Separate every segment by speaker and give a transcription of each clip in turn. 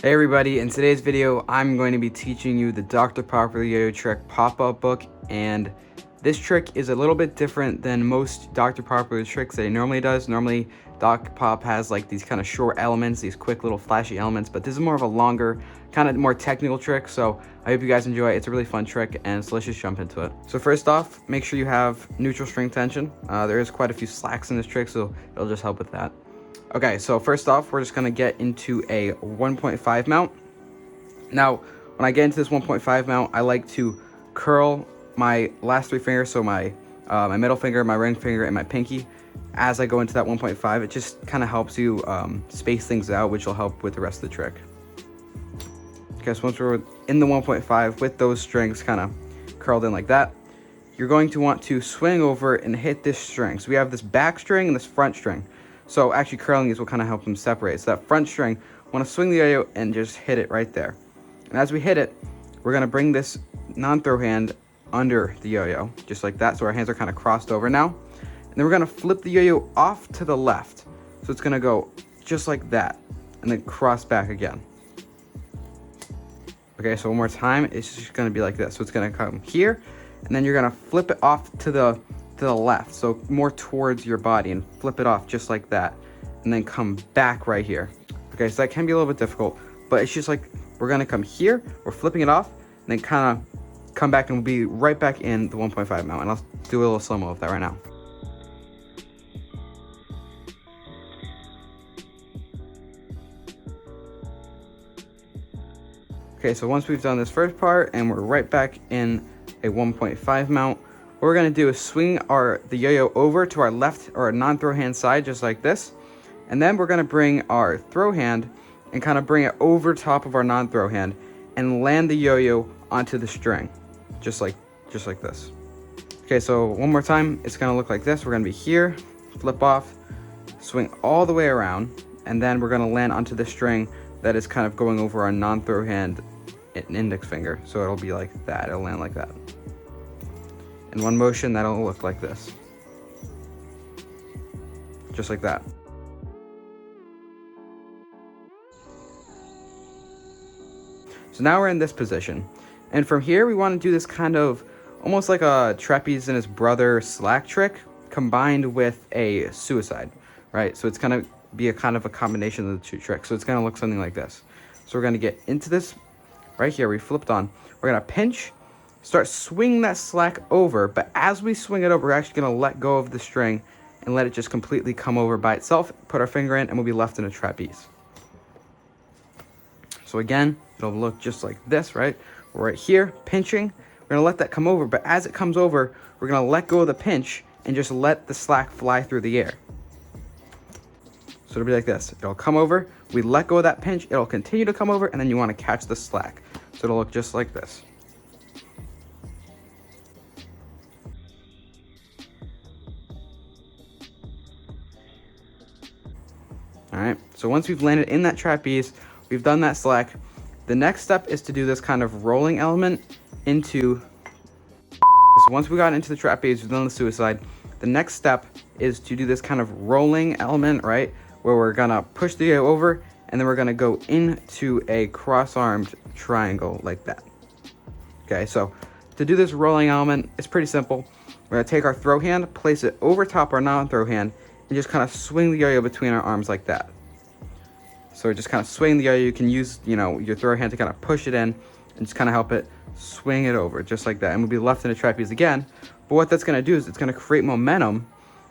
Speaker 1: Hey everybody, in today's video I'm going to be teaching you the Dr. Popular Yo-Yo Trick pop-up book, and this trick is a little bit different than most Dr. Popular tricks that he normally does. Normally Doc Pop has like these kind of short elements, these quick little flashy elements, but this is more of a longer, kind of more technical trick, so I hope you guys enjoy it. It's a really fun trick, and so let's just jump into it. So first off, make sure you have neutral string tension. There is quite a few slacks in this trick, so it'll just help with that. Okay, so first off, we're just gonna get into a 1.5 mount. Now, when I get into this 1.5 mount, I like to curl my last three fingers, so my middle finger, my ring finger, and my pinky, as I go into that 1.5. It just kind of helps you space things out, which will help with the rest of the trick. Okay, so once we're in the 1.5 with those strings kind of curled in like that, you're going to want to swing over and hit this string. So we have this back string and this front string. So actually curling these will kind of help them separate. So that front string, want to swing the yo-yo and just hit it right there. And as we hit it, we're going to bring this non-throw hand under the yo-yo, just like that. So our hands are kind of crossed over now. And then we're going to flip the yo-yo off to the left. So it's going to go just like that, and then cross back again. Okay, so one more time, it's just going to be like this. So it's going to come here, and then you're going to flip it off to the left, so more towards your body, and flip it off just like that, and then come back right here. Okay, so that can be a little bit difficult, but it's just like we're gonna come here, we're flipping it off, and then kind of come back, and we'll be right back in the 1.5 mount. And I'll do a little slow-mo of that right now. Okay, so once we've done this first part and we're right back in a 1.5 mount, what we're gonna do is swing the yo-yo over to our left or our non-throw hand side, just like this. And then we're gonna bring our throw hand and kind of bring it over top of our non-throw hand and land the yo-yo onto the string, just like this. Okay, so one more time, it's gonna look like this. We're gonna be here, flip off, swing all the way around, and then we're gonna land onto the string that is kind of going over our non-throw hand and index finger. So it'll be like that, it'll land like that. In one motion, that'll look like this. Just like that. So now we're in this position. And from here, we want to do this kind of almost like a trapeze and his brother slack trick combined with a suicide, right? So it's going to be a kind of a combination of the two tricks. So it's going to look something like this. So we're going to get into this right here. We flipped on. We're going to pinch, start swinging that slack over, but as we swing it over, we're actually going to let go of the string and let it just completely come over by itself, put our finger in, and we'll be left in a trapeze. So again, it'll look just like this, right? We're right here, pinching. We're going to let that come over, but as it comes over, we're going to let go of the pinch and just let the slack fly through the air. So it'll be like this. It'll come over, we let go of that pinch, it'll continue to come over, and then you want to catch the slack. So it'll look just like this. All right, so once we've landed in that trapeze, we've done that slack. The next step is to do this kind of rolling element into, so once we got into the trapeze, we've done the suicide. The next step is to do this kind of rolling element, right? Where we're gonna push the yo over, and then we're gonna go into a cross-armed triangle like that. Okay, so to do this rolling element, it's pretty simple. We're gonna take our throw hand, place it over top our non-throw hand, and just kind of swing the yo-yo between our arms like that. So just kind of swing the yo-yo. You can use, your throw hand to kind of push it in and just kind of help it swing it over just like that. And we'll be left in a trapeze again. But what that's going to do is it's going to create momentum,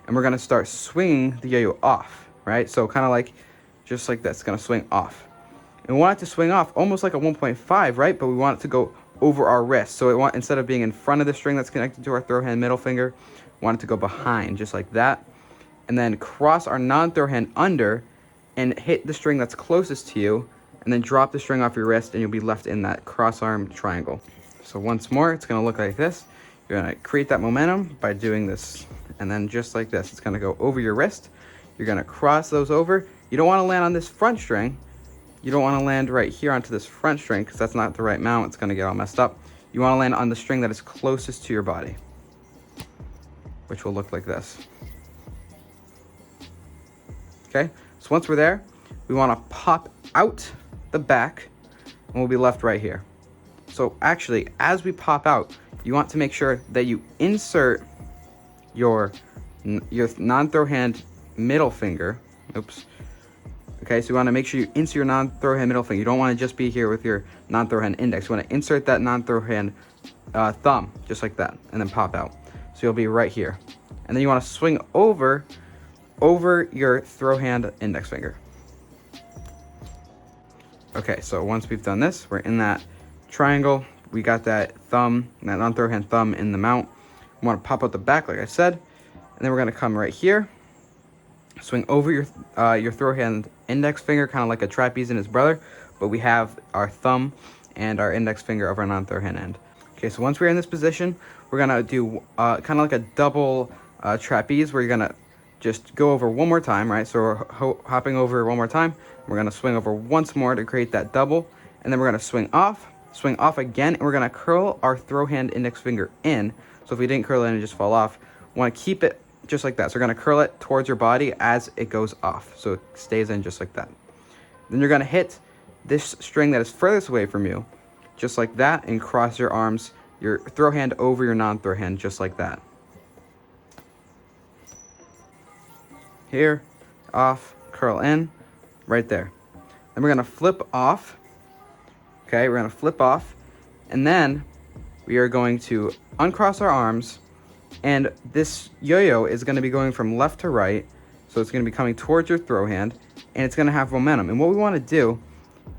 Speaker 1: and we're going to start swinging the yo-yo off, right? So kind of like, just like this, it's going to swing off. And we want it to swing off almost like a 1.5, right? But we want it to go over our wrist. So instead of being in front of the string that's connected to our throw hand middle finger, we want it to go behind, just like that. And then cross our non-throw hand under and hit the string that's closest to you, and then drop the string off your wrist, and you'll be left in that cross-arm triangle. So once more, it's gonna look like this. You're gonna create that momentum by doing this, and then just like this, it's gonna go over your wrist. You're gonna cross those over. You don't wanna land on this front string. You don't wanna land right here onto this front string, because that's not the right mount. It's gonna get all messed up. You wanna land on the string that is closest to your body, which will look like this. Okay, so once we're there, we want to pop out the back, and we'll be left right here. So actually, as we pop out, you want to make sure that you insert your non-throw hand middle finger. Oops. Okay, so you want to make sure you insert your non-throw hand middle finger. You don't want to just be here with your non-throw hand index. You want to insert that non-throw hand thumb, just like that, and then pop out. So you'll be right here. And then you want to swing over your throw hand index finger. Okay, so once we've done this, we're in that triangle. We got that thumb, that non-throw hand thumb in the mount. We want to pop out the back, like I said, and then we're going to come right here, swing over your throw hand index finger, kind of like a trapeze and his brother, but we have our thumb and our index finger of our non-throw hand end. Okay, so once we're in this position, we're going to do kind of like a double trapeze, where you're going to just go over one more time, right? So we're hopping over one more time. We're going to swing over once more to create that double, and then we're going to swing off again, and we're going to curl our throw hand index finger in. So if we didn't curl it and just fall off, we want to keep it just like that. So we're going to curl it towards your body as it goes off, so it stays in just like that. Then you're going to hit this string that is furthest away from you, just like that, and cross your arms, your throw hand over your non-throw hand, just like that. Here, off, curl in, right there. Then we're going to flip off. Okay, we're going to flip off, and then we are going to uncross our arms, and this yo-yo is going to be going from left to right, so it's going to be coming towards your throw hand, and it's going to have momentum. And what we want to do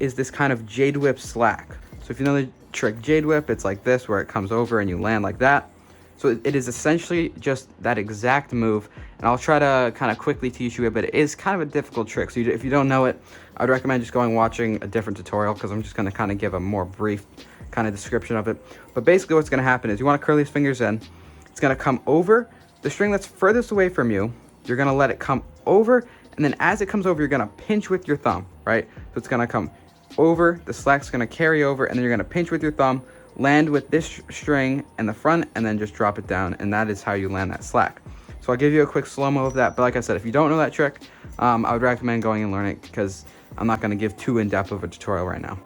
Speaker 1: is this kind of Jade whip slack. So if you know the trick Jade whip, it's like this, where it comes over and you land like that. So it is essentially just that exact move, and I'll try to kind of quickly teach you it, but it is kind of a difficult trick. So if you don't know it, I'd recommend just going and watching a different tutorial, because I'm just going to kind of give a more brief kind of description of it. But basically what's going to happen is you want to curl these fingers in. It's going to come over the string that's furthest away from you. You're going to let it come over, and then as it comes over, you're going to pinch with your thumb, right? So it's going to come over, the slack's going to carry over, and then you're going to pinch with your thumb, land with this string in the front, and then just drop it down, and that is how you land that slack. So I'll give you a quick slow-mo of that, but like I said, if you don't know that trick, I would recommend going and learning it, because I'm not going to give too in-depth of a tutorial right now.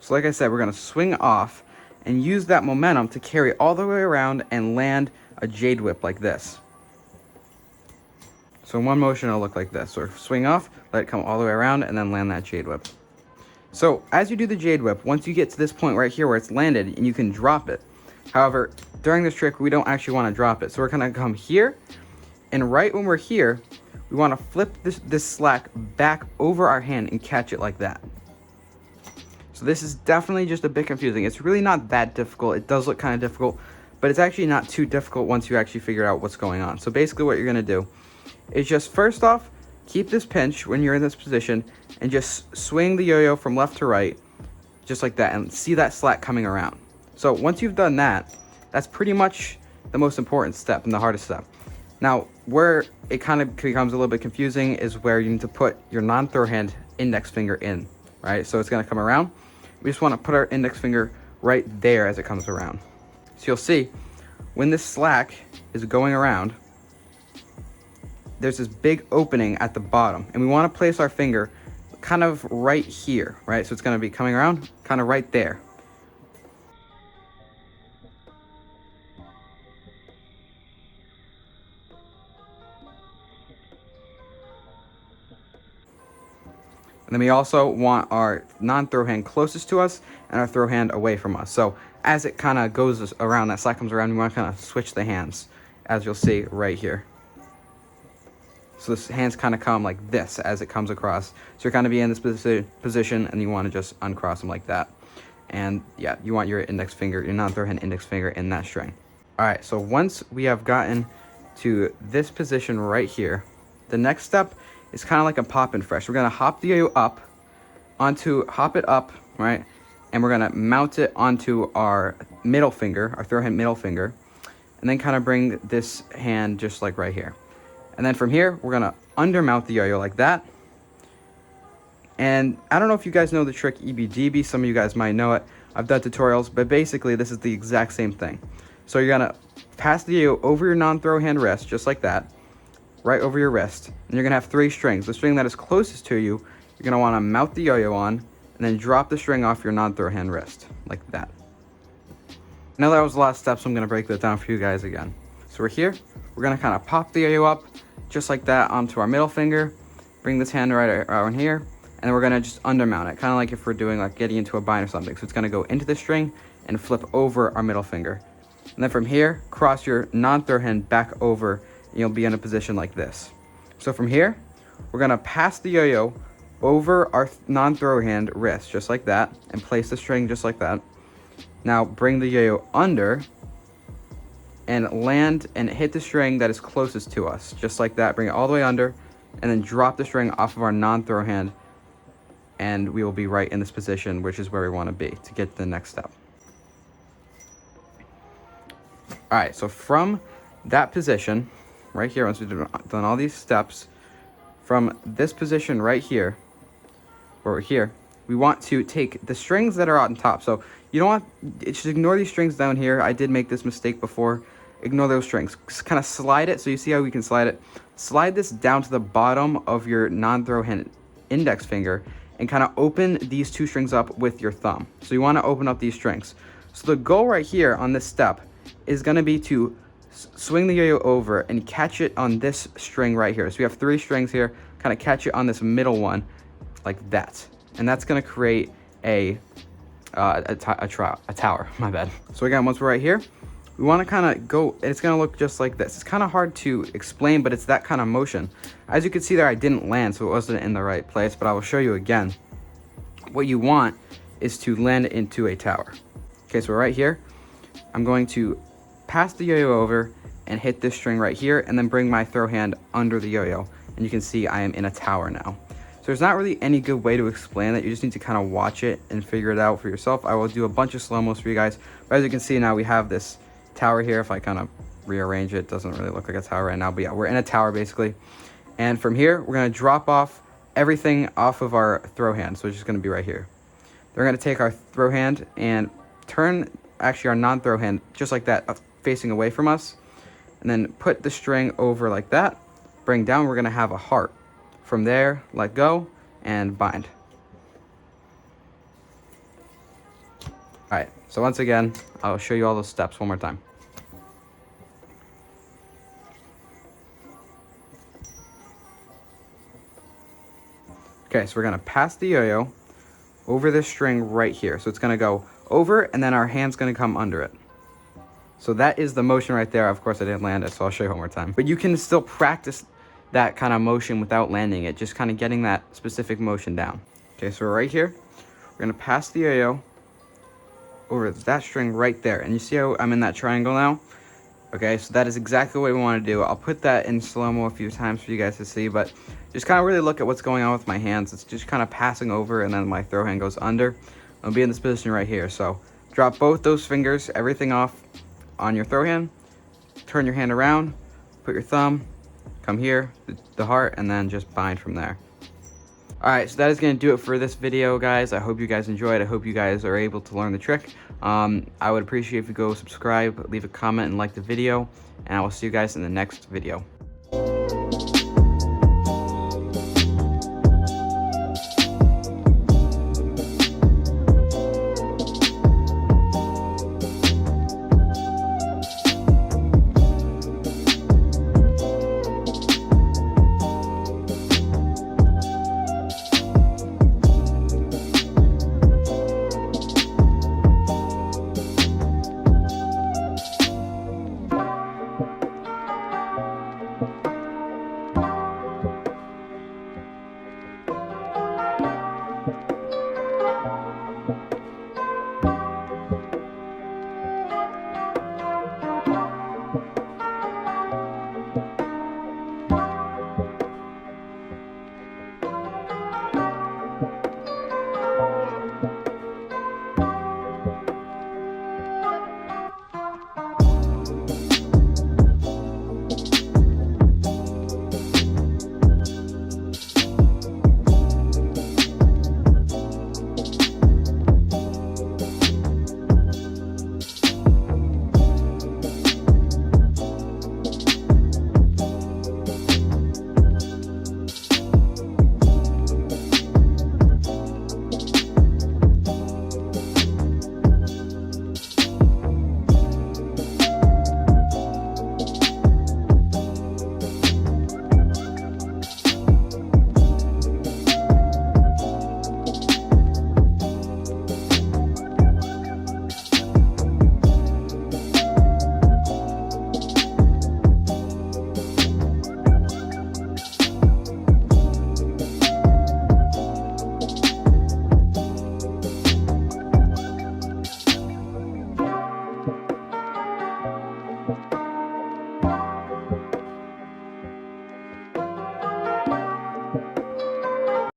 Speaker 1: So like I said, we're going to swing off and use that momentum to carry all the way around and land a Jade whip like this. So in one motion, it'll look like this. So swing off, let it come all the way around, and then land that Jade whip. So as you do the Jade whip, once you get to this point right here where it's landed, and you can drop it. However, during this trick, we don't actually want to drop it. So we're going to come here, and right when we're here, we want to flip this slack back over our hand and catch it like that. So this is definitely just a bit confusing. It's really not that difficult. It does look kind of difficult, but it's actually not too difficult once you actually figure out what's going on. So basically what you're going to do is just first off, keep this pinch when you're in this position, and just swing the yo-yo from left to right, just like that, and see that slack coming around. So once you've done that, that's pretty much the most important step and the hardest step. Now, where it kind of becomes a little bit confusing is where you need to put your non-throw hand index finger in, right? So it's going to come around. We just want to put our index finger right there as it comes around. So you'll see, when this slack is going around, there's this big opening at the bottom, and we want to place our finger kind of right here, right? So it's going to be coming around kind of right there. And then we also want our non-throw hand closest to us and our throw hand away from us. So as it kind of goes around, that slack comes around, we want to kind of switch the hands, as you'll see right here. So the hands kind of come like this as it comes across. So you're kind of be in this position, and you want to just uncross them like that. And yeah, you want your index finger, your non-throw hand index finger in that string. All right, so once we have gotten to this position right here, the next step is kind of like a pop and fresh. We're gonna hop the yo-yo up hop it up, right? And we're gonna mount it onto our middle finger, our throw hand middle finger, and then kind of bring this hand just like right here. And then from here, we're gonna undermount the yo-yo like that. And I don't know if you guys know the trick EBDB, some of you guys might know it. I've done tutorials, but basically this is the exact same thing. So you're gonna pass the yo-yo over your non-throw hand wrist, just like that, right over your wrist. And you're gonna have 3 strings. The string that is closest to you, you're gonna wanna mount the yo-yo on, and then drop the string off your non-throw hand wrist, like that. Now that was a lot of steps, I'm gonna break that down for you guys again. So we're here, we're gonna kind of pop the yo-yo up, just like that, onto our middle finger, bring this hand right around here, and then we're gonna just undermount it, kind of like if we're doing like getting into a bind or something. So it's gonna go into the string and flip over our middle finger. And then from here, cross your non-throw hand back over, and you'll be in a position like this. So from here, we're gonna pass the yo-yo over our non-throw hand wrist, just like that, and place the string just like that. Now bring the yo-yo under and land and hit the string that is closest to us, just like that. Bring it all the way under, and then drop the string off of our non-throw hand, and we will be right in this position, which is where we want to be to get to the next step. All right, so from that position right here, once we've done all these steps, from this position right here, where we're here, we want to take the strings that are on top. So you don't want, just ignore these strings down here. I did make this mistake before. Ignore those strings. Just kind of slide it. So you see how we can slide it? Slide this down to the bottom of your non-throw hand index finger and kind of open these 2 strings up with your thumb. So you want to open up these strings. So the goal right here on this step is going to be to swing the yo-yo over and catch it on this string right here. So we have 3 strings here, kind of catch it on this middle one like that. And that's going to create a tower, my bad. So again, once we're right here, we want to kind of go, it's going to look just like this. It's kind of hard to explain, but it's that kind of motion. As you can see there, I didn't land, so it wasn't in the right place, but I will show you again. What you want is to land into a tower. Okay, so right here, I'm going to pass the yo-yo over and hit this string right here, and then bring my throw hand under the yo-yo. And you can see I am in a tower now. So there's not really any good way to explain that. You just need to kind of watch it and figure it out for yourself. I will do a bunch of slow-mos for you guys. But as you can see now, we have this tower here. If I kind of rearrange it, it doesn't really look like a tower right now. But yeah, we're in a tower basically. And from here, we're going to drop off everything off of our throw hand. So it's just going to be right here. We're going to take our throw hand and turn actually our non-throw hand just like that, facing away from us. And then put the string over like that. Bring down, we're going to have a heart. From there, let go and bind. All right, so once again, I'll show you all those steps one more time. Okay, so we're gonna pass the yo-yo over this string right here. So it's gonna go over, and then our hand's gonna come under it. So that is the motion right there. Of course, I didn't land it, so I'll show you one more time. But you can still practice that kind of motion without landing it, just kind of getting that specific motion down. Okay, so we're right here. We're gonna pass the yo-yo over that string right there. And you see how I'm in that triangle now? Okay, so that is exactly what we want to do. I'll put that in slow-mo a few times for you guys to see, but just kind of really look at what's going on with my hands. It's just kind of passing over, and then my throw hand goes under. I'll be in this position right here. So drop both those fingers, everything off on your throw hand, turn your hand around, put your thumb, come here, the heart, and then just bind from there. All right, so that is going to do it for this video, guys. I hope you guys enjoyed. I hope you guys are able to learn the trick. I would appreciate if you go subscribe, leave a comment, and like the video, and I will see you guys in the next video.